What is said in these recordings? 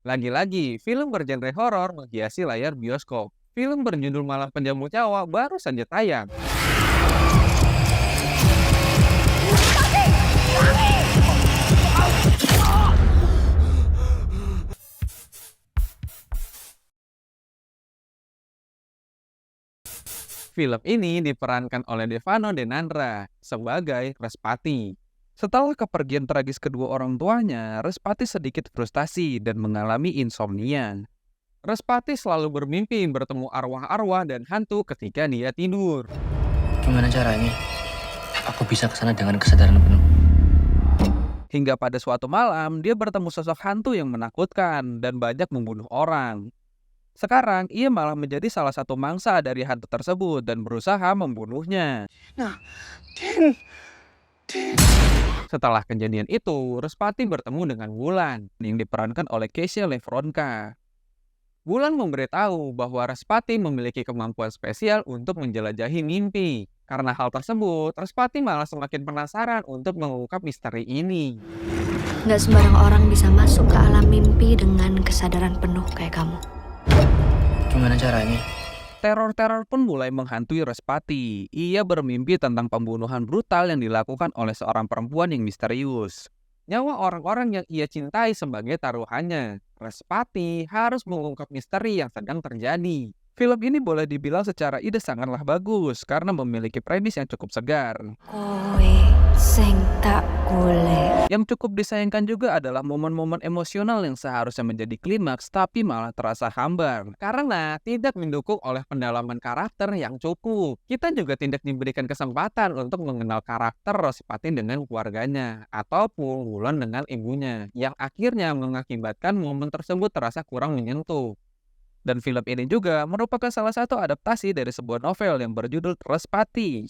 Lagi-lagi, film bergenre horor menghiasi layar bioskop. Film berjudul Malam Penjamu Nyawa baru saja tayang. Film ini diperankan oleh Devano Denandra sebagai Respati. Setelah kepergian tragis kedua orang tuanya, Respati sedikit frustasi dan mengalami insomnia. Respati selalu bermimpi bertemu arwah-arwah dan hantu ketika dia tidur. Gimana caranya? Aku bisa kesana dengan kesadaran penuh. Hingga pada suatu malam, dia bertemu sosok hantu yang menakutkan dan banyak membunuh orang. Sekarang, ia malah menjadi salah satu mangsa dari hantu tersebut dan berusaha membunuhnya. Nah, Din. Setelah kejadian itu, Respati bertemu dengan Wulan yang diperankan oleh Keisha Lefronka. Wulan memberitahu bahwa Respati memiliki kemampuan spesial untuk menjelajahi mimpi. Karena hal tersebut, Respati malah semakin penasaran untuk mengungkap misteri ini. Nggak sembarang orang bisa masuk ke alam mimpi dengan kesadaran penuh kayak kamu. Gimana caranya? Teror-teror pun mulai menghantui Respati. Ia bermimpi tentang pembunuhan brutal yang dilakukan oleh seorang perempuan yang misterius. Nyawa orang-orang yang ia cintai sebagai taruhannya. Respati harus mengungkap misteri yang sedang terjadi. Film ini boleh dibilang secara ide sangatlah bagus karena memiliki premis yang cukup segar. Kowe sing tak golek. Yang cukup disayangkan juga adalah momen-momen emosional yang seharusnya menjadi klimaks tapi malah terasa hambar. Karena tidak mendukung oleh pendalaman karakter yang cukup. Kita juga tidak diberikan kesempatan untuk mengenal karakter Respati dengan keluarganya ataupun Wulan dengan ibunya, yang akhirnya mengakibatkan momen tersebut terasa kurang menyentuh. Dan film ini juga merupakan salah satu adaptasi dari sebuah novel yang berjudul Respati.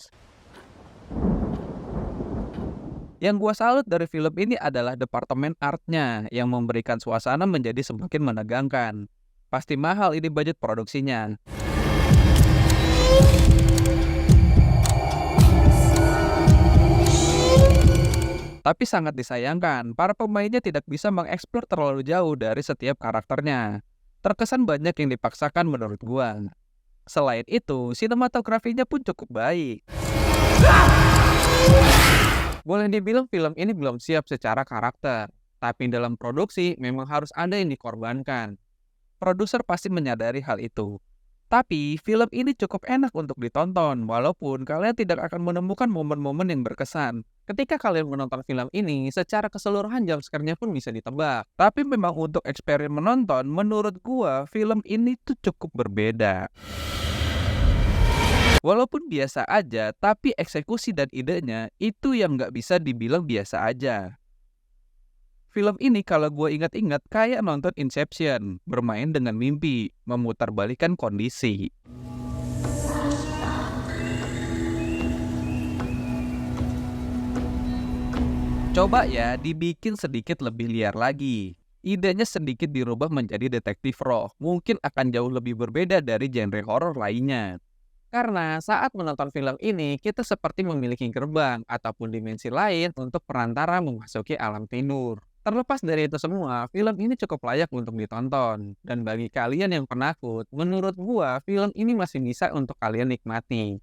Yang gua salut dari film ini adalah departemen artnya yang memberikan suasana menjadi semakin menegangkan. Pasti mahal ini budget produksinya. Tapi sangat disayangkan, para pemainnya tidak bisa mengeksplor terlalu jauh dari setiap karakternya. Terkesan banyak yang dipaksakan menurut gua. Selain itu, sinematografinya pun cukup baik. Boleh dibilang film ini belum siap secara karakter, tapi dalam produksi memang harus ada yang dikorbankan. Produser pasti menyadari hal itu. Tapi film ini cukup enak untuk ditonton, walaupun kalian tidak akan menemukan momen-momen yang berkesan. Ketika kalian menonton film ini, secara keseluruhan jumpscare-nya pun bisa ditebak. Tapi memang untuk eksperimen menonton, menurut gua film ini tuh cukup berbeda. Walaupun biasa aja, tapi eksekusi dan idenya itu yang nggak bisa dibilang biasa aja. Film ini kalau gue ingat-ingat kayak nonton Inception, bermain dengan mimpi, memutarbalikkan kondisi. Coba ya dibikin sedikit lebih liar lagi. Idenya sedikit dirubah menjadi detektif roh, mungkin akan jauh lebih berbeda dari genre horor lainnya. Karena saat menonton film ini, kita seperti memiliki gerbang ataupun dimensi lain untuk perantara memasuki alam tidur. Terlepas dari itu semua, film ini cukup layak untuk ditonton. Dan bagi kalian yang penakut, menurut gua film ini masih bisa untuk kalian nikmati.